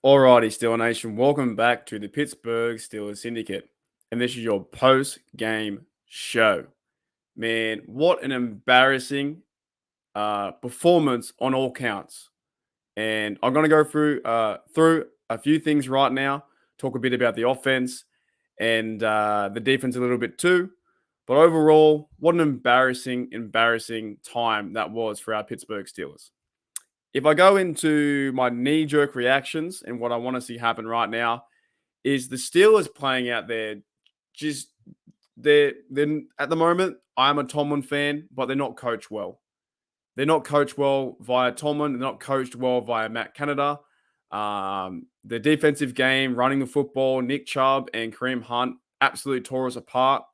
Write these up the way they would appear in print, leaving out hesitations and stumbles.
Alrighty, Steeler Nation, welcome back to the Pittsburgh Steelers Syndicate. And this is your post-game show. Man, what an embarrassing performance on all counts. And I'm going to go through a few things right now, talk a bit about the offense and the defense a little bit too. But overall, what an embarrassing time that was for our Pittsburgh Steelers. If I go into my knee-jerk reactions and what I want to see happen right now is the Steelers playing out there. Just they're at the moment, I'm a Tomlin fan, but they're not coached well. They're not coached well via Tomlin. They're not coached well via Matt Canada. The defensive game, running the football, Nick Chubb and Kareem Hunt absolutely tore us apart.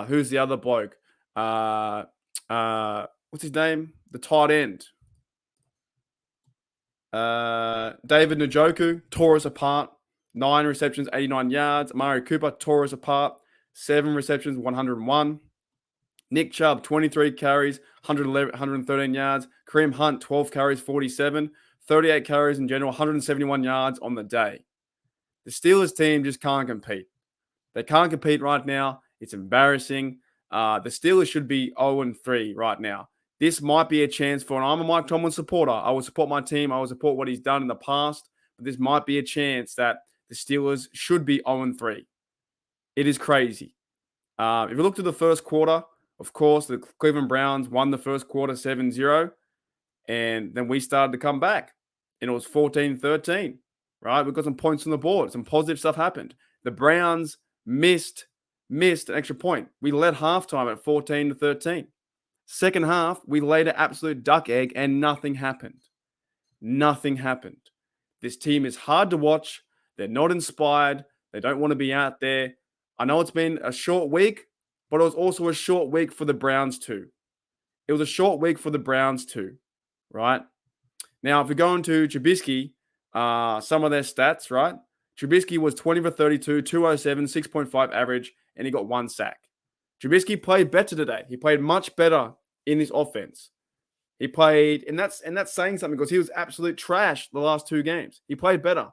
Who's the other bloke? What's his name? The tight end. David Njoku tore us apart. 9 receptions, 89 yards. Amari Cooper tore us apart. 7 receptions, 101. Nick Chubb, 23 carries, 113 yards. Kareem Hunt, 12 carries, 47. 38 carries in general, 171 yards on the day. The Steelers team just can't compete. They can't compete right now. It's embarrassing. The Steelers should be 0-3 right now. This might be a chance for, and I'm a Mike Tomlin supporter. I will support my team. I will support what he's done in the past. But this might be a chance that the Steelers should be 0-3. It is crazy. If you look to the first quarter, of course, the Cleveland Browns won the first quarter 7-0. And then we started to come back. And it was 14-13, right? We got some points on the board. Some positive stuff happened. The Browns missed an extra point. We led halftime at 14-13. Second half, we laid an absolute duck egg and nothing happened. Nothing happened. This team is hard to watch. They're not inspired. They don't want to be out there. I know it's been a short week, but it was also a short week for the Browns too. It was a short week for the Browns too, right? Now, if we go into Trubisky, some of their stats, right? Trubisky was 20 for 32, 207, 6.5 average, and he got 1 sack. Trubisky played better today. He played much better in this offense. He played, and that's saying something because he was absolute trash the last 2 games. He played better.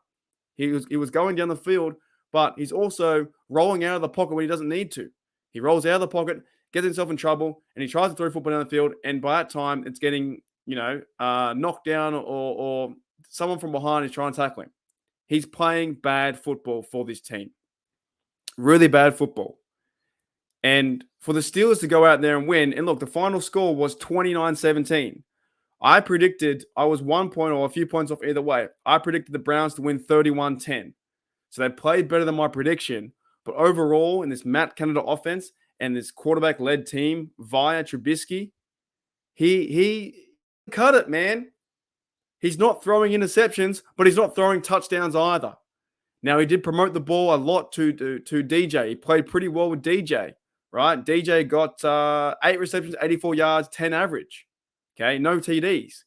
He was going down the field, but he's also rolling out of the pocket when he doesn't need to. He rolls out of the pocket, gets himself in trouble, and he tries to throw football down the field. And by that time, it's getting knocked down or someone from behind is trying to tackle him. He's playing bad football for this team. Really bad football. And for the Steelers to go out there and win, and look, the final score was 29-17. I was 1 point or a few points off either way. I predicted the Browns to win 31-10. So they played better than my prediction. But overall, in this Matt Canada offense and this quarterback-led team via Trubisky, he cut it, man. He's not throwing interceptions, but he's not throwing touchdowns either. Now, he did promote the ball a lot to DJ. He played pretty well with DJ. Right? DJ got 8 receptions, 84 yards, 10 average. Okay, no TDs.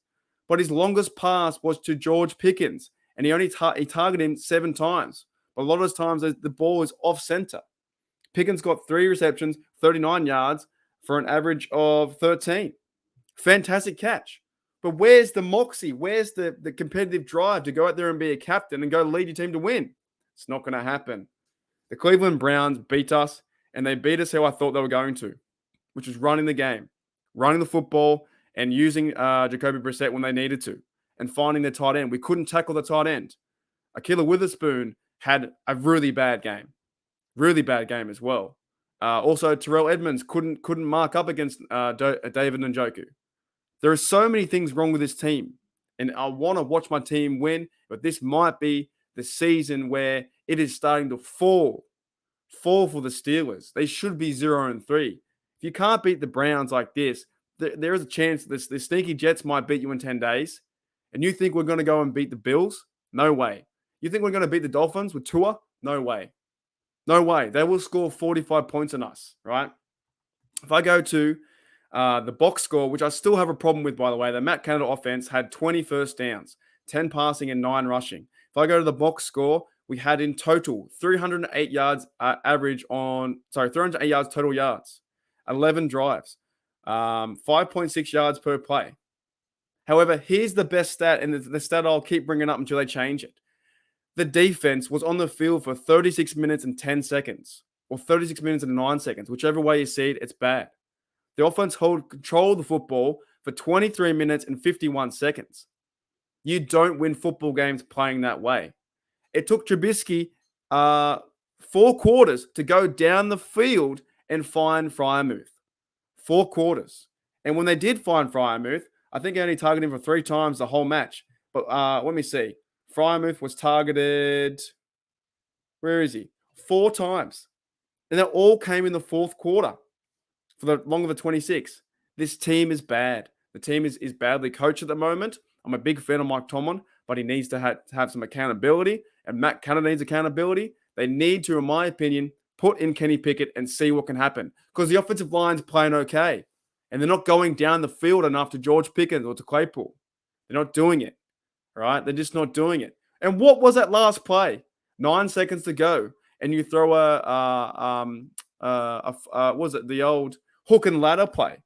But his longest pass was to George Pickens, and he targeted him 7 times. But a lot of those times, the ball is off center. Pickens got 3 receptions, 39 yards for an average of 13. Fantastic catch. But where's the moxie? Where's the competitive drive to go out there and be a captain and go lead your team to win? It's not going to happen. The Cleveland Browns beat us. And they beat us how I thought they were going to, which was running the game, running the football, and using Jacoby Brissett when they needed to, and finding their tight end. We couldn't tackle the tight end. Akila Witherspoon had a really bad game as well. Also, Terrell Edmonds couldn't mark up against David Njoku. There are so many things wrong with this team, and I want to watch my team win, but this might be the season where it is starting to fall for the Steelers. They should be 0-3. If you can't beat the Browns like this, there is a chance the sneaky Jets might beat you in 10 days. And you think we're going to go and beat the Bills? No way. You think we're going to beat the Dolphins with Tua? No way. No way. They will score 45 points on us, right? If I go to the box score, which I still have a problem with, by the way, the Matt Canada offense had 20 first downs, 10 passing and 9 rushing. If I go to the box score, we had in total 308 yards 308 yards total yards, 11 drives, 5.6 yards per play. However, here's the best stat, and the stat I'll keep bringing up until they change it. the defense was on the field for 36 minutes and 10 seconds or 36 minutes and 9 seconds. Whichever way you see it, it's bad. The offense hold control of the football for 23 minutes and 51 seconds. You don't win football games playing that way. It took Trubisky 4 quarters to go down the field and find Freiermuth. 4 quarters. And when they did find Freiermuth, I think they only targeted him for 3 times the whole match. But let me see. Freiermuth was targeted, where is he? 4 times. And that all came in the fourth quarter for the long of the 26. This team is bad. The team is badly coached at the moment. I'm a big fan of Mike Tomlin, but he needs to have some accountability. And Matt Canada needs accountability. They need to, in my opinion, put in Kenny Pickett and see what can happen. Because the offensive line's playing okay. And they're not going down the field enough to George Pickens or to Claypool. They're not doing it. Right? They're just not doing it. And what was that last play? 9 seconds to go. And you throw was it the old hook and ladder play?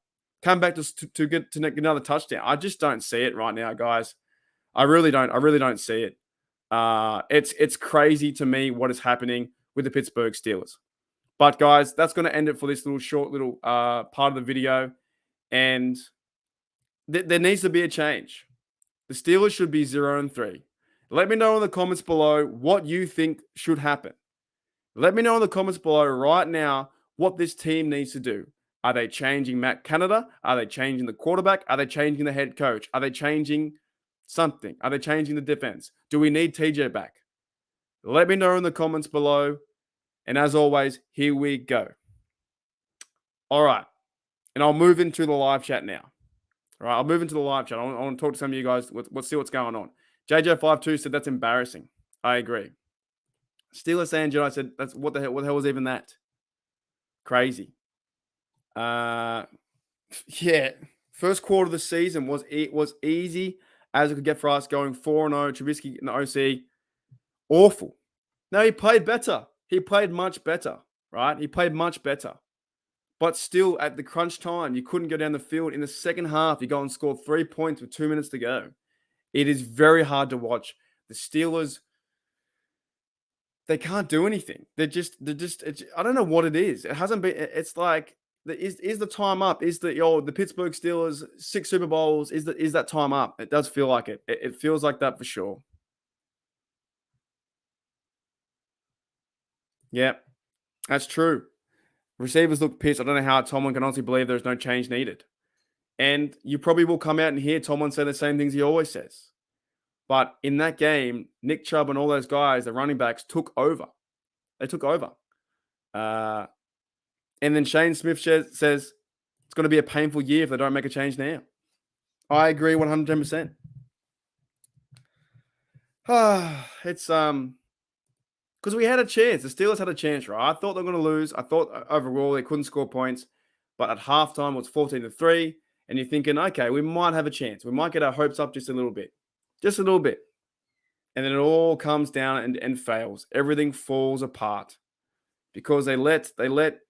Come back to get another touchdown. I just don't see it right now, guys. I really don't see it. It's crazy to me what is happening with the Pittsburgh Steelers. But guys, that's going to end it for this short part of the video. And there needs to be a change. The Steelers should be 0-3. Let me know in the comments below what you think should happen. Let me know in the comments below right now what this team needs to do. Are they changing Matt Canada? Are they changing the quarterback? Are they changing the head coach? Are they changing something? Are they changing the defense? Do we need TJ back? Let me know in the comments below. And as always, here we go. All right. And I'll move into the live chat now. All right, I'll move into the live chat. I want to talk to some of you guys. Let's see what's going on. JJ52 said that's embarrassing. I agree. Steelers and Jedi said that's what the hell was even that? Crazy. Yeah. First quarter of the season was easy as it could get for us, going 4-0. Trubisky in the OC, awful. No, he played better. He played much better. Right? He played much better. But still, at the crunch time, you couldn't go down the field. In the second half, you go and score 3 points with 2 minutes to go. It is very hard to watch. The Steelers, they can't do anything. They're just. I don't know what it is. It hasn't been. It's like, is the time up? Is the Pittsburgh Steelers 6 Super Bowls? Is that time up? It does feel like it. It feels like that for sure. Yeah, that's true. Receivers look pissed. I don't know how Tomlin can honestly believe there's no change needed. And you probably will come out and hear Tomlin say the same things he always says. But in that game, Nick Chubb and all those guys, the running backs, took over. They took over. And then Shane Smith says it's going to be a painful year if they don't make a change now. I agree 110%. It's because we had a chance. The Steelers had a chance, right? I thought they were going to lose. I thought overall they couldn't score points. But at halftime, it was 14-3. And you're thinking, okay, we might have a chance. We might get our hopes up just a little bit. Just a little bit. And then it all comes down and fails. Everything falls apart. Because they let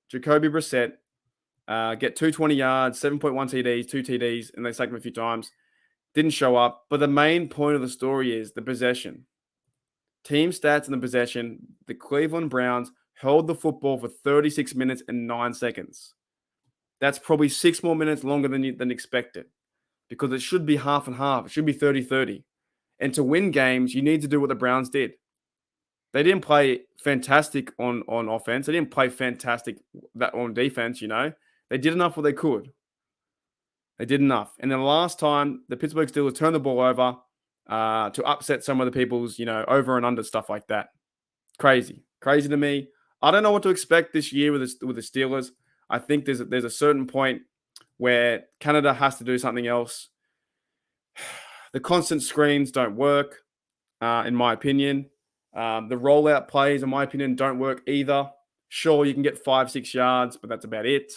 Jacoby Brissett get 220 yards, 7.1 TDs, 2 TDs, and they sacked him a few times. Didn't show up. But the main point of the story is the possession. Team stats in the possession, the Cleveland Browns held the football for 36 minutes and 9 seconds. That's probably 6 more minutes longer than expected because it should be half and half. It should be 30-30. And to win games, you need to do what the Browns did. They didn't play fantastic on offense. They didn't play fantastic on defense, They did enough what they could. They did enough. And then the last time, the Pittsburgh Steelers turned the ball over to upset some of the people's, over and under stuff like that. Crazy to me. I don't know what to expect this year with the Steelers. I think there's a certain point where Canada has to do something else. The constant screens don't work, in my opinion. The rollout plays, in my opinion, don't work either. Sure, you can get 5-6 yards, but that's about it.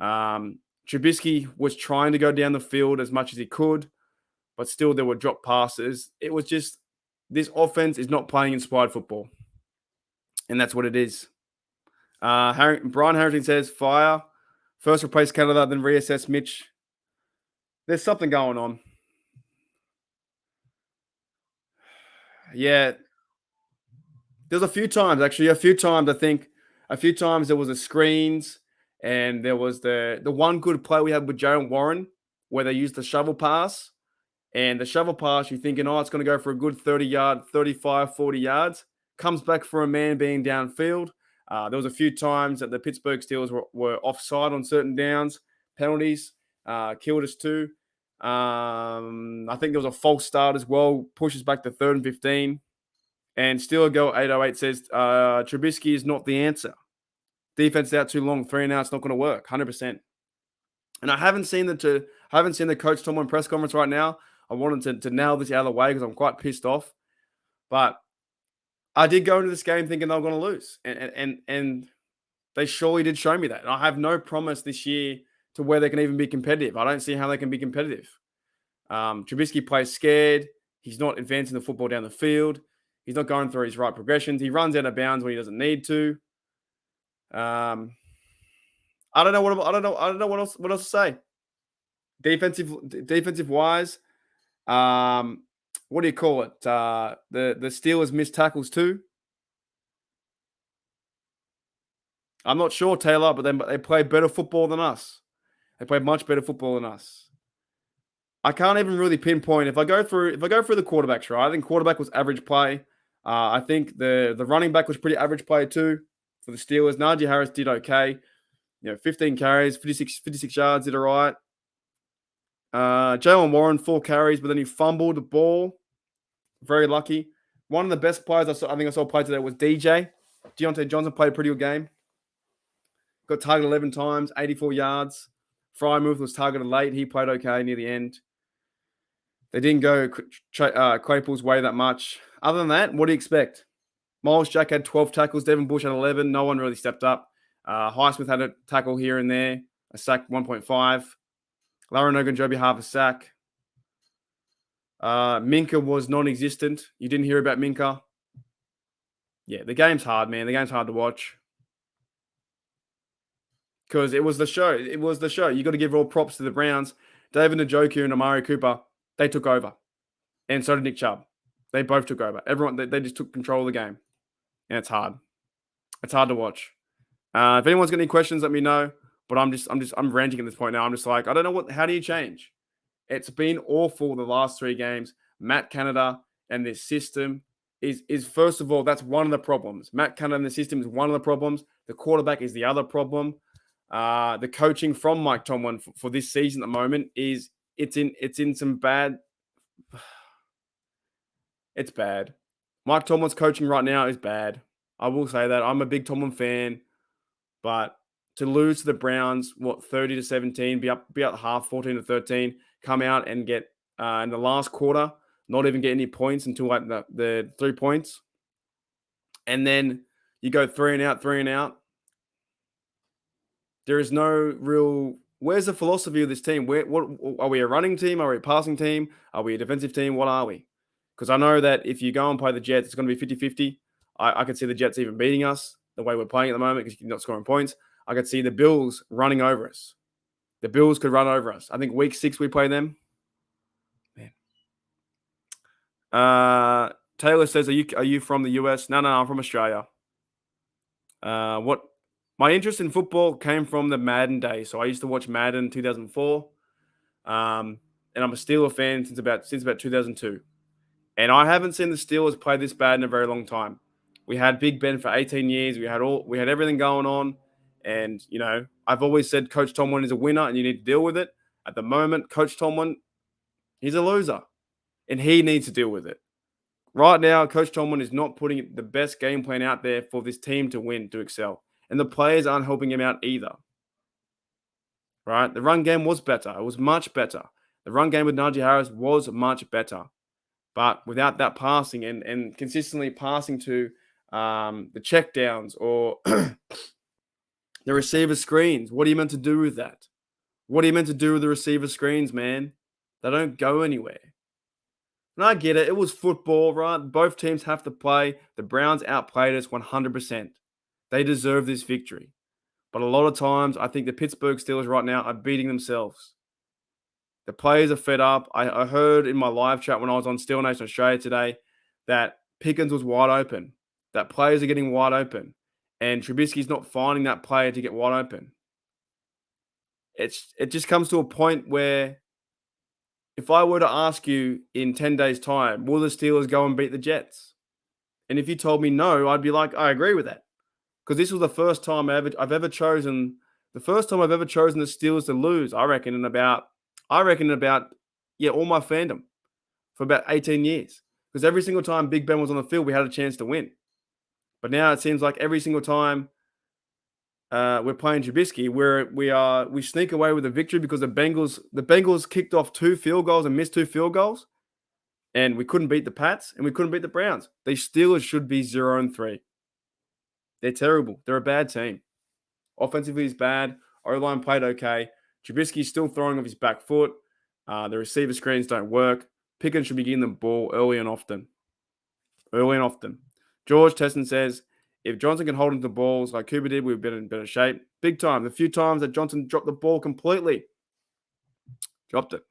Trubisky was trying to go down the field as much as he could, but still there were drop passes. It was just, this offense is not playing inspired football. And that's what it is. Brian Harrington says, fire. First replace Canada, then reassess Mitch. There's something going on. Yeah. There's a few times actually. A few times I think. A few times there was the screens, and there was the one good play we had with Joe and Warren, where they used the shovel pass. And the shovel pass, you're thinking, oh, it's going to go for a good 30 yard, 35, 40 yards. Comes back for a man being downfield. There was a few times that the Pittsburgh Steelers were offside on certain downs, penalties, killed us too. I think there was a false start as well, pushes back to 3rd and 15. And Steeler Girl 808 says, Trubisky is not the answer. Defense out too long, 3 and out's not going to work, 100%. And I haven't seen the Coach Tomlin press conference right now. I wanted to nail this out of the way because I'm quite pissed off. But I did go into this game thinking they were going to lose. And they surely did show me that. And I have no promise this year to where they can even be competitive. I don't see how they can be competitive. Trubisky plays scared. He's not advancing the football down the field. He's not going through his right progressions. He runs out of bounds when he doesn't need to. I don't know what else to say. Defensive wise, what do you call it? The Steelers missed tackles too. I'm not sure, Taylor, but they play better football than us. They play much better football than us. I can't even really pinpoint if I go through the quarterbacks, right? I think quarterback was average play. I think the running back was pretty average play too for the Steelers. Najee Harris did okay. 15 carries, 56 yards, did all right. Jalen Warren, 4 carries, but then he fumbled the ball. Very lucky. One of the best players I saw play today was DJ. Deontay Johnson played a pretty good game. Got targeted 11 times, 84 yards. Frymouth was targeted late. He played okay near the end. They didn't go Claypool's way that much. Other than that, what do you expect? Miles Jack had 12 tackles. Devin Bush had 11. No one really stepped up. Highsmith had a tackle here and there. A sack, 1.5. Lauren Ogunjobi, half a sack. Minka was non-existent. You didn't hear about Minka. Yeah, the game's hard, man. The game's hard to watch. Because it was the show. You got to give all props to the Browns. David Njoku and Amari Cooper, they took over. And so did Nick Chubb. They both took over. Everyone, they just took control of the game. And it's hard. It's hard to watch. If anyone's got any questions, let me know. But I'm ranting at this point now. I'm just like, I don't know how do you change? It's been awful the last 3 games. Matt Canada and this system is first of all, that's one of the problems. Matt Canada and the system is one of the problems. The quarterback is the other problem. The coaching from Mike Tomlin for this season at the moment it's in some bad. It's bad. Mike Tomlin's coaching right now is bad. I will say that. I'm a big Tomlin fan, but to lose to the Browns, 30-17, be up half, 14-13, come out and get in the last quarter, not even get any points until like the 3 points, and then you go 3 and out. There is no real. Where's the philosophy of this team? What are we, a running team? Are we a passing team? Are we a defensive team? What are we? Because I know that if you go and play the Jets, it's going to be 50-50. I could see the Jets even beating us the way we're playing at the moment because you're not scoring points. I could see the Bills running over us. The Bills could run over us. I think week 6 we play them. Man. Taylor says, "Are you from the US?" No, I'm from Australia. My interest in football came from the Madden days. So I used to watch Madden 2004, and I'm a Steelers fan since about 2002. And I haven't seen the Steelers play this bad in a very long time. We had Big Ben for 18 years. We had everything going on. And, I've always said Coach Tomlin is a winner and you need to deal with it. At the moment, Coach Tomlin, he's a loser. And he needs to deal with it. Right now, Coach Tomlin is not putting the best game plan out there for this team to win, to excel. And the players aren't helping him out either. Right? The run game was better. It was much better. The run game with Najee Harris was much better. But without that passing and consistently passing to the checkdowns or the receiver screens, what are you meant to do with that? What are you meant to do with the receiver screens, man? They don't go anywhere. And I get it. It was football, right? Both teams have to play. The Browns outplayed us 100%. They deserve this victory. But a lot of times, I think the Pittsburgh Steelers right now are beating themselves. The players are fed up. I heard in my live chat when I was on Steel Nation Australia today that Pickens was wide open. that players are getting wide open, and Trubisky's not finding that player to get wide open. It just comes to a point where if I were to ask you in 10 days' time, will the Steelers go and beat the Jets? And if you told me no, I'd be like, I agree with that. Because this was the first time I've ever chosen the Steelers to lose, I reckon, in about all my fandom for about 18 years. Because every single time Big Ben was on the field, we had a chance to win. But now it seems like every single time we're playing Trubisky, we sneak away with a victory because the Bengals kicked off 2 field goals and missed 2 field goals, and we couldn't beat the Pats and we couldn't beat the Browns. These Steelers should be 0-3. They're terrible. They're a bad team. Offensively is bad. O-line played okay. Trubisky's still throwing off his back foot. The receiver screens don't work. Pickens should be getting the ball early and often. George Tesson says, if Johnson can hold into balls like Cooper did, we've been in better shape. Big time. The few times that Johnson dropped the ball completely. Dropped it.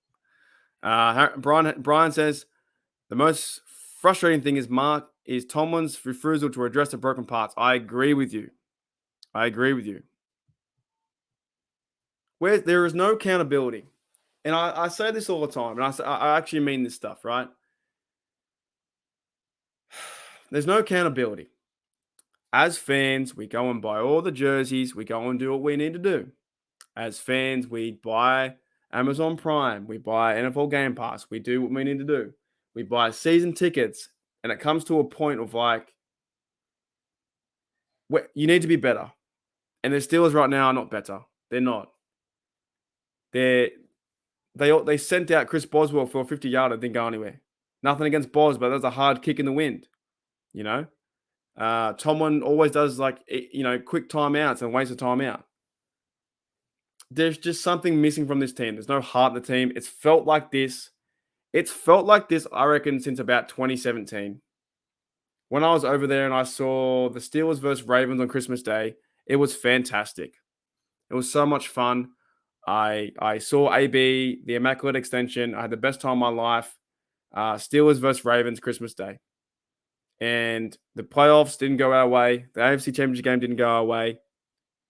Brian says, the most frustrating thing is Tomlin's refusal to address the broken parts. I agree with you. Where there is no accountability. And I say this all the time, and I actually mean this stuff, right? There's no accountability. As fans, we go and buy all the jerseys. We go and do what we need to do. As fans, we buy Amazon Prime. We buy NFL Game Pass. We do what we need to do. We buy season tickets. And it comes to a point of like, you need to be better. And the Steelers right now are not better. They're not. They sent out Chris Boswell for a 50-yarder, didn't go anywhere. Nothing against Bos, but that was a hard kick in the wind. You know? Tomlin always does quick timeouts and waste of timeout. There's just something missing from this team. There's no heart in the team. It's felt like this, I reckon, since about 2017. When I was over there and I saw the Steelers versus Ravens on Christmas Day, it was fantastic. It was so much fun. I saw AB, the Immaculate Extension. I had the best time of my life. Steelers versus Ravens Christmas Day. And the playoffs didn't go our way. The AFC Championship game didn't go our way.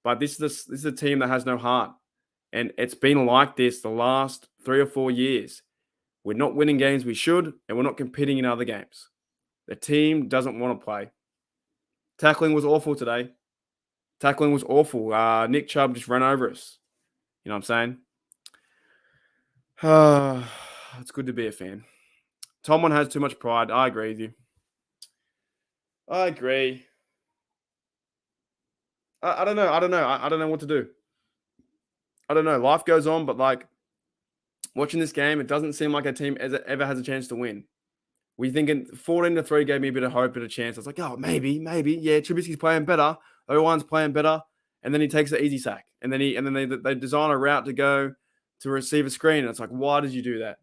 But this is a team that has no heart. And it's been like this the last 3 or 4 years. We're not winning games we should, and we're not competing in other games. The team doesn't want to play. Tackling was awful today. Nick Chubb just ran over us. You know what I'm saying? It's good to be a fan. Tomlin has too much pride. I agree with you. I agree. I don't know. I don't know what to do. I don't know. Life goes on, but watching this game, it doesn't seem like a team ever has a chance to win. We thinking 14-3 gave me a bit of hope, bit of chance. I was like, oh, maybe. Yeah, Trubisky's playing better. Owen's playing better. And then he takes the easy sack. And then they design a route to go to receive a screen. And it's like, why did you do that?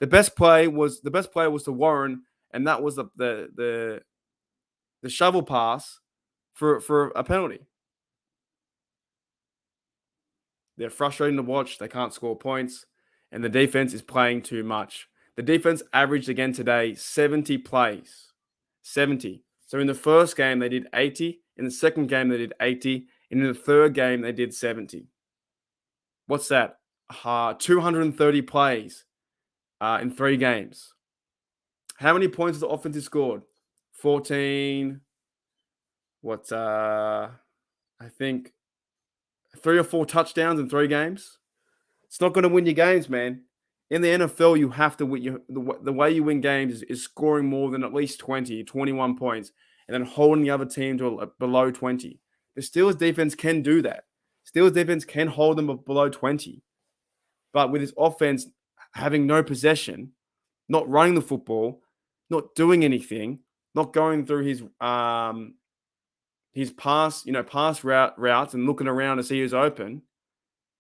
The best play was to Warren, and that was the shovel pass for a penalty. They're frustrating to watch. They can't score points, and the defense is playing too much. The defense averaged again today 70 plays. 70. So in the first game, they did 80. In the second game, they did 80. And in the third game, they did 70. What's that? 230 plays in 3 games. How many points has the offense scored? 14. I think 3 or 4 touchdowns in 3 games. It's not going to win your games, man. In the NFL, you have to win. The way you win games is scoring more than at least 20, 21 points, and then holding the other team to below 20. The Steelers defense can do that. Steelers defense can hold them below 20. But with his offense having no possession, not running the football, not doing anything, not going through his pass routes and looking around to see who's open,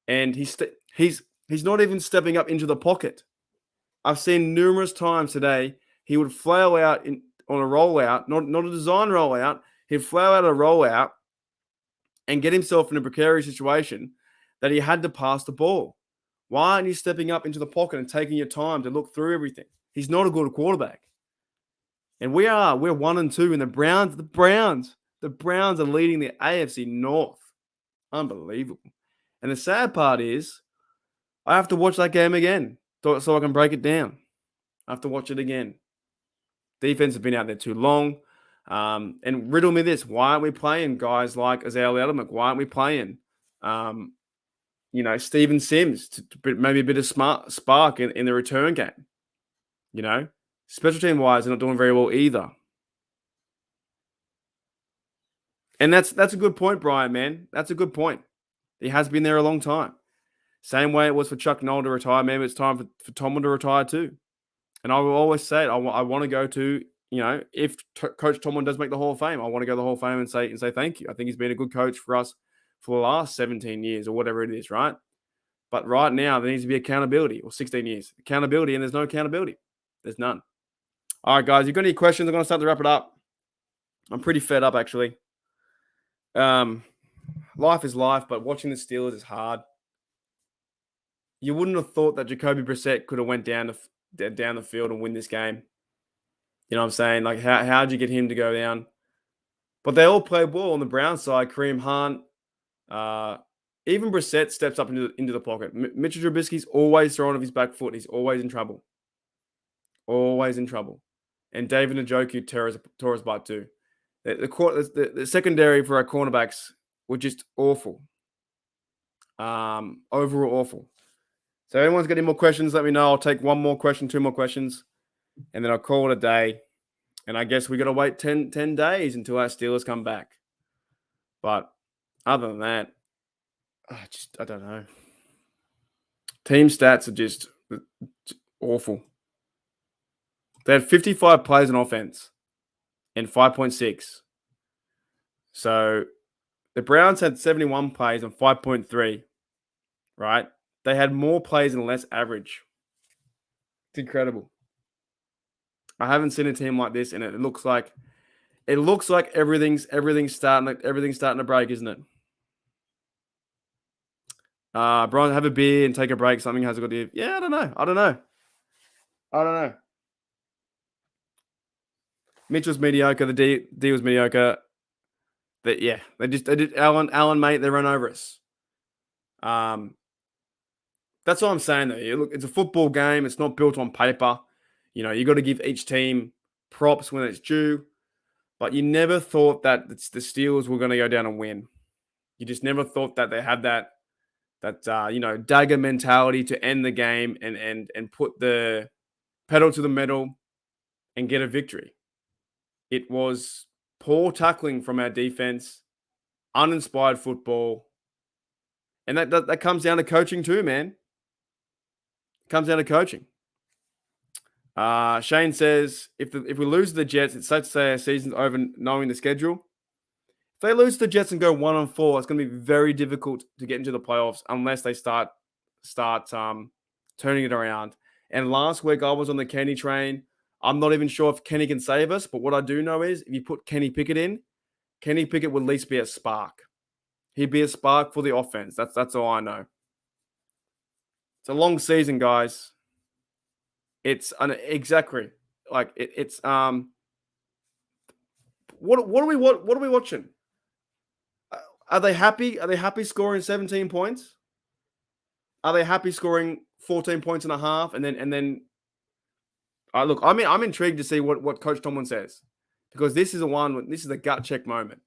and he's not even stepping up into the pocket. I've seen numerous times today he would flail out on a rollout, not a design rollout. He'd flail out a rollout and get himself in a precarious situation that he had to pass the ball. Why aren't you stepping up into the pocket and taking your time to look through everything? He's not a good quarterback. And we're 1-2 in the Browns are leading the AFC North. Unbelievable. And the sad part is I have to watch that game again so I can break it down. I have to watch it again. Defense has been out there too long. And riddle me this: why aren't we playing guys like Azale Elliott? Why aren't we playing, Steven Sims to maybe a bit of spark in the return game? Special team wise, they're not doing very well either. And that's a good point, Brian. Man, that's a good point. He has been there a long time. Same way it was for Chuck Noll to retire. Maybe it's time for Tomlin to retire too. And I will always say it. I want to go to, if Coach Tomlin does make the Hall of Fame, I want to go to the Hall of Fame and say thank you. I think he's been a good coach for us for the last 17 years or whatever it is, right? But right now, there needs to be accountability, or 16 years. Accountability, and there's no accountability. There's none. All right, guys, you got any questions? I'm going to start to wrap it up. I'm pretty fed up, actually. Life is life, but watching the Steelers is hard. You wouldn't have thought that Jacoby Brissett could have went down the field and win this game. You know what I'm saying? Like, how'd you get him to go down? But they all played well on the Brown side. Kareem Hunt, even Brissett steps up into the pocket. Mitchell Trubisky's always throwing off his back foot. He's always in trouble. Always in trouble. And David Njoku tore his butt too. The secondary for our cornerbacks were just awful. Overall awful. So if anyone's got any more questions, let me know. I'll take one more question, two more questions, and then I'll call it a day. And I guess we got to wait 10 days until our Steelers come back. But other than that, I don't know. Team stats are just awful. They had 55 plays on offense and 5.6. So the Browns had 71 plays and 5.3, right? They had more plays and less average. It's incredible. I haven't seen a team like this, and it looks like everything's starting to break, isn't it? Brian, have a beer and take a break. Something has got to. Yeah, I don't know. Mitch was mediocre. The D was mediocre. They did. Allen, mate, they run over us. That's what I'm saying though. Look, it's a football game. It's not built on paper. You got to give each team props when it's due. But you never thought that the Steelers were going to go down and win. You just never thought that they had that dagger mentality to end the game and put the pedal to the metal and get a victory. It was poor tackling from our defense, uninspired football, and that comes down to coaching too, man. It comes down to coaching. Shane says, if we lose the Jets, it's safe to say our season's over knowing the schedule. If they lose the Jets and go 1-4, it's going to be very difficult to get into the playoffs unless they start turning it around. And last week I was on the Kenny train. I'm not even sure if Kenny can save us, but what I do know is if you put Kenny Pickett in, Kenny Pickett would at least be a spark. He'd be a spark for the offense. That's all I know. It's a long season, guys. It's exactly like it's what are we watching? Are they happy? Are they happy scoring 17 points? Are they happy scoring 14 points and a half? And then look, I'm intrigued to see what Coach Tomlin says, because this is a gut check moment.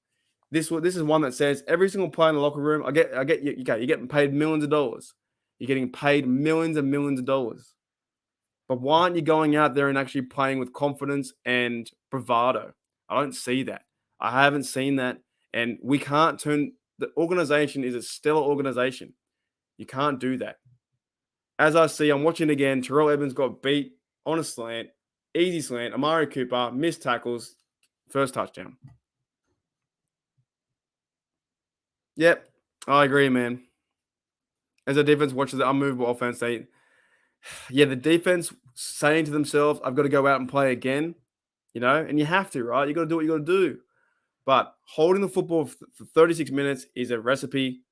This is one that says every single player in the locker room. I get you. You're getting paid millions of dollars. You're getting paid millions and millions of dollars. But why aren't you going out there and actually playing with confidence and bravado? I don't see that. I haven't seen that. And we can't turn – the organization is a stellar organization. You can't do that. As I see, I'm watching again, Terrell Evans got beat on a slant, easy slant. Amari Cooper, missed tackles, first touchdown. Yep, I agree, man. As a defense watches the unmovable offense, the defense saying to themselves, I've got to go out and play again, and you have to, right? You got to do what you got to do. But holding the football for 36 minutes is a recipe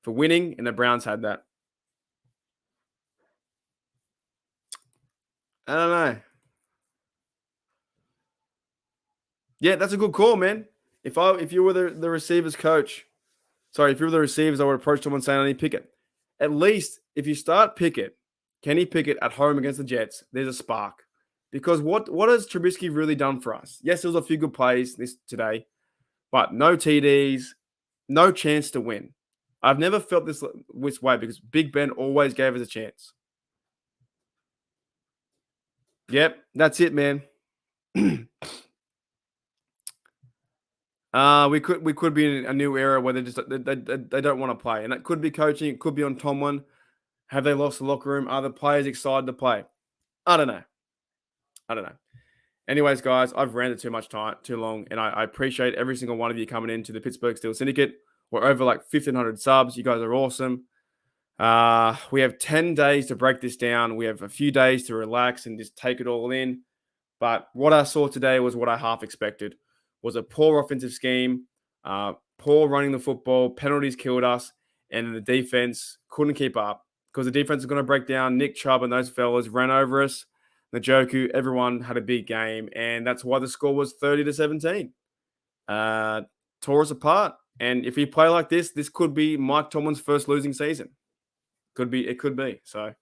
for winning, and the Browns had that. I don't know. Yeah, that's a good call, man. If you were the receivers coach, if you were the receivers, I would approach someone saying I need Pickett. At least if you start Pickett, Kenny Pickett at home against the Jets, there's a spark. Because what has Trubisky really done for us? Yes, there was a few good plays today, but no TDs, no chance to win. I've never felt this way because Big Ben always gave us a chance. Yep, that's it, man. We could be in a new era where they don't want to play, and that could be coaching. It could be on Tomlin. Have they lost the locker room? Are the players excited to play? I don't know. Anyways, guys, I've ranted too long, and I appreciate every single one of you coming into the Pittsburgh Steel Syndicate. We're over like 1,500 subs. You guys are awesome. We have 10 days to break this down. We have a few days to relax and just take it all in. But what I saw today was what I half expected. Was a poor offensive scheme, poor running the football, penalties killed us, and the defense couldn't keep up because the defense is going to break down. Nick Chubb and those fellas ran over us. Njoku, everyone had a big game, and that's why the score was 30-17. Tore us apart. And if we play like this could be Mike Tomlin's first losing season. It could be. So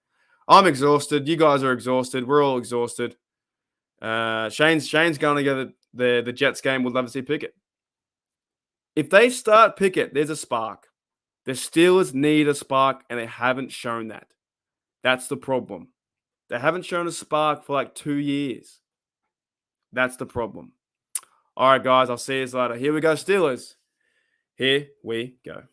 I'm exhausted. You guys are exhausted. We're all exhausted. Shane's going to go the Jets game. Would love to see Pickett. If they start Pickett, there's a spark. The Steelers need a spark, and they haven't shown that. That's the problem. They haven't shown a spark for like 2 years. That's the problem. All right, guys, I'll see you later. Here we go, Steelers. Here we go.